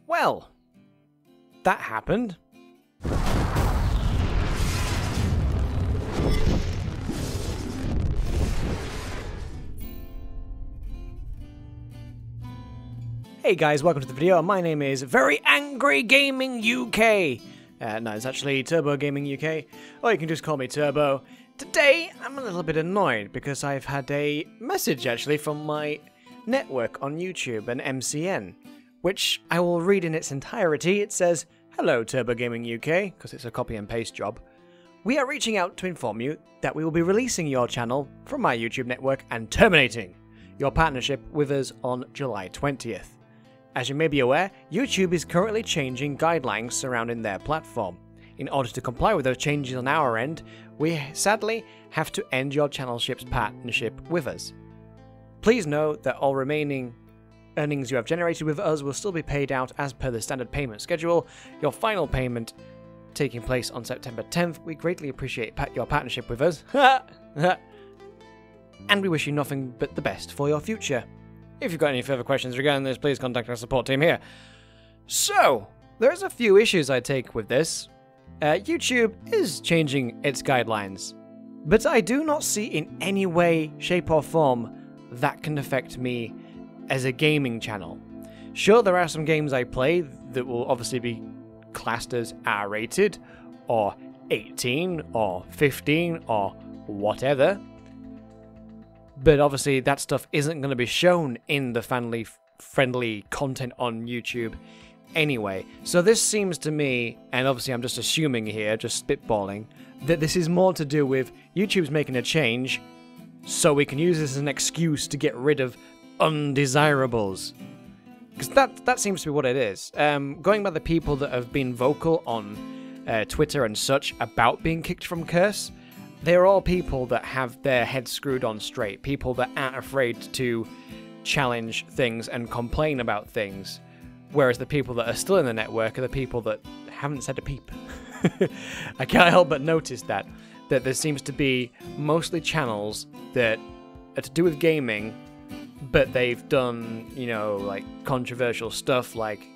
Well, that happened. Hey guys, welcome to the video. My name is Very Angry Gaming UK. No, it's actually Turbo Gaming UK, or you can just call me Turbo. Today, I'm a little bit annoyed because I've had a message actually from my network on YouTube, an MCN, which I will read in its entirety. It says, "Hello Turbo Gaming UK," because it's a copy and paste job. "We are reaching out to inform you that we will be releasing your channel from my YouTube network and terminating your partnership with us on July 20th. As you may be aware, YouTube is currently changing guidelines surrounding their platform. In order to comply with those changes on our end, we sadly have to end your channelship's partnership with us. Please note that all remaining earnings you have generated with us will still be paid out as per the standard payment schedule, your final payment taking place on September 10th. We greatly appreciate your partnership with us, and we wish you nothing but the best for your future. If you've got any further questions regarding this, please contact our support team here." So, there's a few issues I take with this. YouTube is changing its guidelines, but I do not see in any way, shape or form that can affect me as a gaming channel. Sure, there are some games I play that will obviously be classed as R-rated, or 18, or 15, or whatever. But obviously that stuff isn't going to be shown in the family-friendly content on YouTube anyway. So this seems to me, and obviously I'm just assuming here, just spitballing, that this is more to do with YouTube's making a change so we can use this as an excuse to get rid of undesirables. Because that seems to be what it is. Going by the people that have been vocal on Twitter and such about being kicked from Curse, they're all people that have their heads screwed on straight, people that aren't afraid to challenge things and complain about things, whereas the people that are still in the network are the people that haven't said a peep. I can't help but notice that there seems to be mostly channels that are to do with gaming, but they've done, like controversial stuff, like,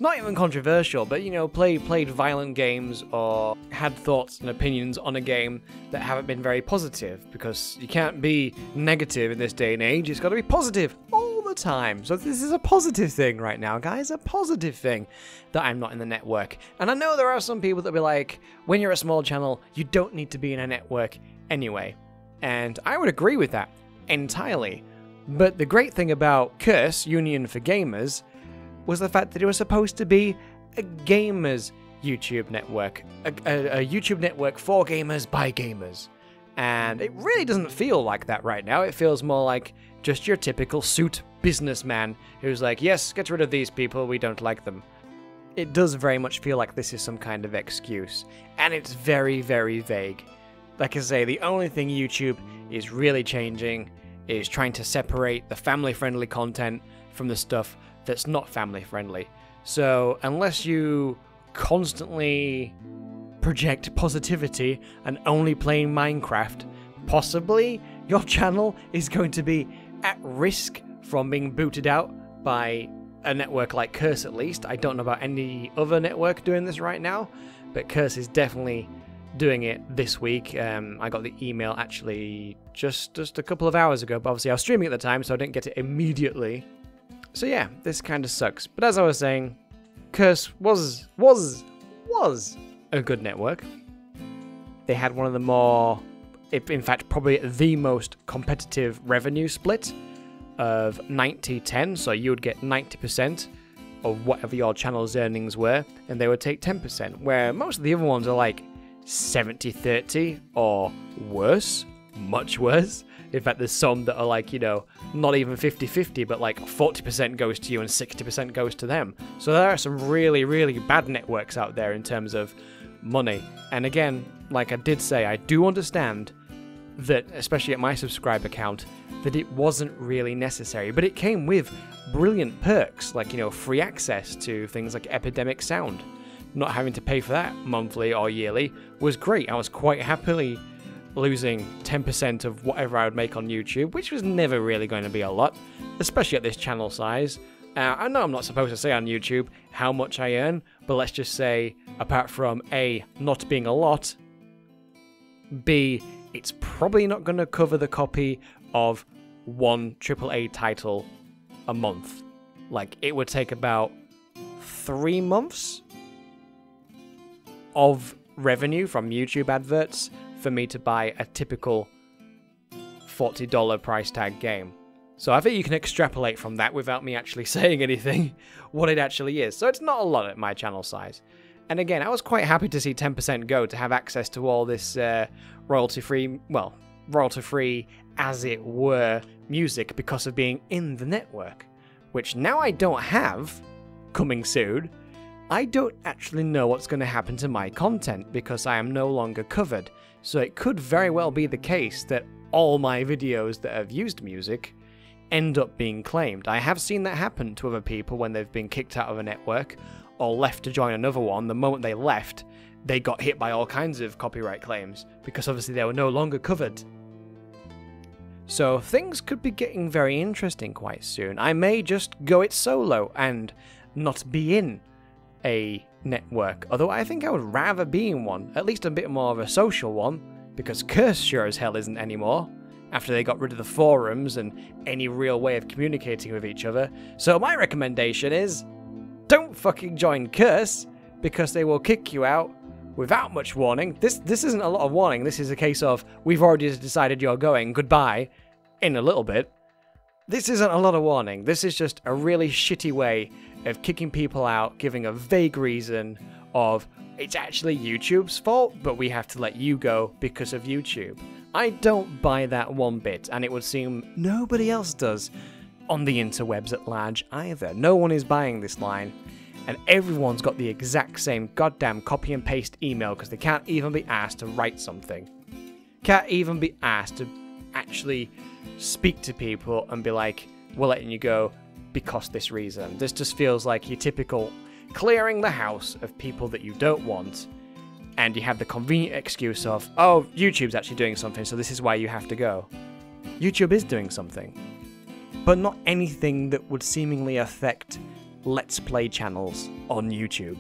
not even controversial, but, played violent games or had thoughts and opinions on a game that haven't been very positive, because you can't be negative in this day and age, it's got to be positive all the time. So this is a positive thing right now, guys, a positive thing that I'm not in the network. And I know there are some people that be like, when you're a small channel, you don't need to be in a network anyway. And I would agree with that entirely. But the great thing about Curse, Union for Gamers, was the fact that it was supposed to be a gamers YouTube network. A YouTube network for gamers by gamers. And it really doesn't feel like that right now. It feels more like just your typical suit businessman who's like, yes, get rid of these people, we don't like them. It does very much feel like this is some kind of excuse. And it's very, very vague. Like I say, the only thing YouTube is really changing is trying to separate the family-friendly content from the stuff that's not family-friendly. So unless you constantly project positivity and only playing Minecraft, possibly your channel is going to be at risk from being booted out by a network like Curse, at least. I don't know about any other network doing this right now, but Curse is definitely doing it this week. I got the email actually just a couple of hours ago, but obviously I was streaming at the time, so I didn't get it immediately. So yeah, this kind of sucks. But as I was saying, Curse was a good network. They had one of the more, in fact, probably the most competitive revenue split of 90-10. So you would get 90% of whatever your channel's earnings were, and they would take 10%, where most of the other ones are like 70-30 or worse, much worse. In fact, there's some that are like, not even 50-50, but like 40% goes to you and 60% goes to them. So there are some really, really bad networks out there in terms of money. And again, like I did say, I do understand that, especially at my subscriber count, that it wasn't really necessary. But it came with brilliant perks, like, free access to things like Epidemic Sound. Not having to pay for that monthly or yearly was great. I was quite happily losing 10% of whatever I would make on YouTube, which was never really going to be a lot, especially at this channel size. I know I'm not supposed to say on YouTube how much I earn, but let's just say, apart from A, not being a lot, B, it's probably not going to cover the copy of one AAA title a month. Like, it would take about 3 months of revenue from YouTube adverts for me to buy a typical $40 price tag game. So I think you can extrapolate from that without me actually saying anything what it actually is. So it's not a lot at my channel size. And again, I was quite happy to see 10% Go to have access to all this royalty-free, well, royalty-free as it were music because of being in the network, which now I don't have coming soon. I don't actually know what's going to happen to my content because I am no longer covered. So it could very well be the case that all my videos that have used music end up being claimed. I have seen that happen to other people when they've been kicked out of a network or left to join another one. The moment they left, they got hit by all kinds of copyright claims because obviously they were no longer covered. So things could be getting very interesting quite soon. I may just go it solo and not be in a network, although I think I would rather be in one, at least a bit more of a social one, because Curse sure as hell isn't anymore, after they got rid of the forums and any real way of communicating with each other. So my recommendation is, don't fucking join Curse, because they will kick you out without much warning. This isn't a lot of warning, this is a case of, we've already decided you're going, goodbye, in a little bit. This isn't a lot of warning, this is just a really shitty way of kicking people out, giving a vague reason of, it's actually YouTube's fault, but we have to let you go because of YouTube. I don't buy that one bit, and it would seem nobody else does on the interwebs at large either. No one is buying this line, and everyone's got the exact same goddamn copy and paste email because they can't even be asked to write something. Can't even be asked to actually speak to people and be like, we're letting you go because this reason. This just feels like your typical clearing the house of people that you don't want, and you have the convenient excuse of, oh, YouTube's actually doing something, so this is why you have to go. YouTube is doing something, but not anything that would seemingly affect Let's Play channels on YouTube.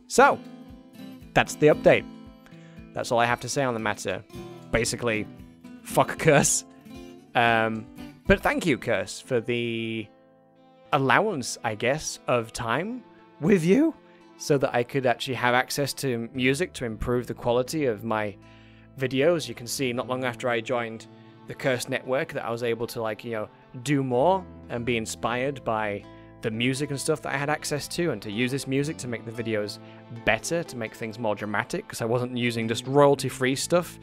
So, that's the update. That's all I have to say on the matter. Basically, fuck Curse. But thank you, Curse, for the allowance, I guess, of time with you, so that I could actually have access to music to improve the quality of my videos. You can see not long after I joined the Curse network that I was able to, like, you know, do more and be inspired by the music and stuff that I had access to, and to use this music to make the videos better, to make things more dramatic, because I wasn't using just royalty-free stuff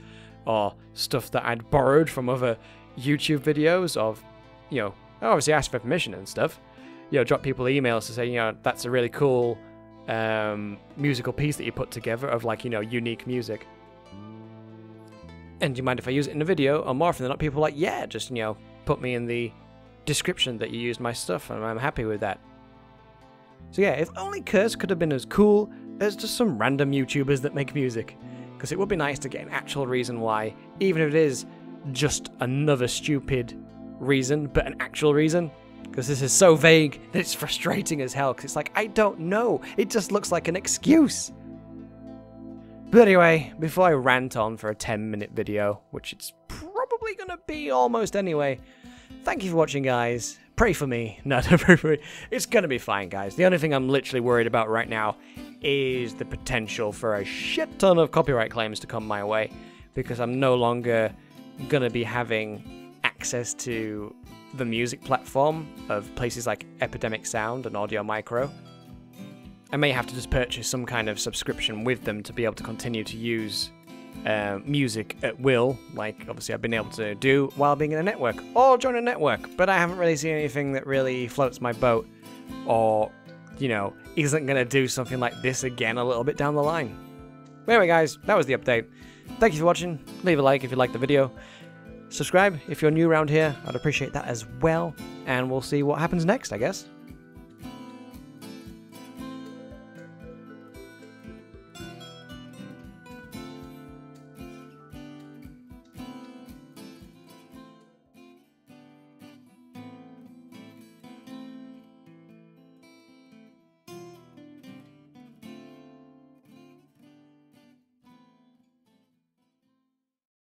or stuff that I'd borrowed from other YouTube videos of, you know, I obviously asked for permission and stuff. You know, drop people emails to say, you know, that's a really cool musical piece that you put together of, like, you know, unique music. And do you mind if I use it in the video? Or more often than not, people are like, yeah, just, you know, put me in the description that you used my stuff, and I'm happy with that. So yeah, if only Curse could have been as cool as just some random YouTubers that make music. Because it would be nice to get an actual reason why, even if it is just another stupid reason, but an actual reason. Because this is so vague that it's frustrating as hell, because it's like, I don't know, it just looks like an excuse. But anyway, before I rant on for a 10-minute video, which it's probably gonna be almost anyway, thank you for watching, guys. Pray for me. No, don't pray for me. It's gonna be fine, guys. The only thing I'm literally worried about right now is the potential for a shit ton of copyright claims to come my way, because I'm no longer gonna be having access to the music platform of places like Epidemic Sound and Audio Micro. I may have to just purchase some kind of subscription with them to be able to continue to use music at will, like obviously I've been able to do while being in a network, or join a network, but I haven't really seen anything that really floats my boat, or, you know, isn't going to do something like this again a little bit down the line. But anyway, guys, that was the update. Thank you for watching. Leave a like if you liked the video. Subscribe if you're new around here. I'd appreciate that as well. And we'll see what happens next, I guess.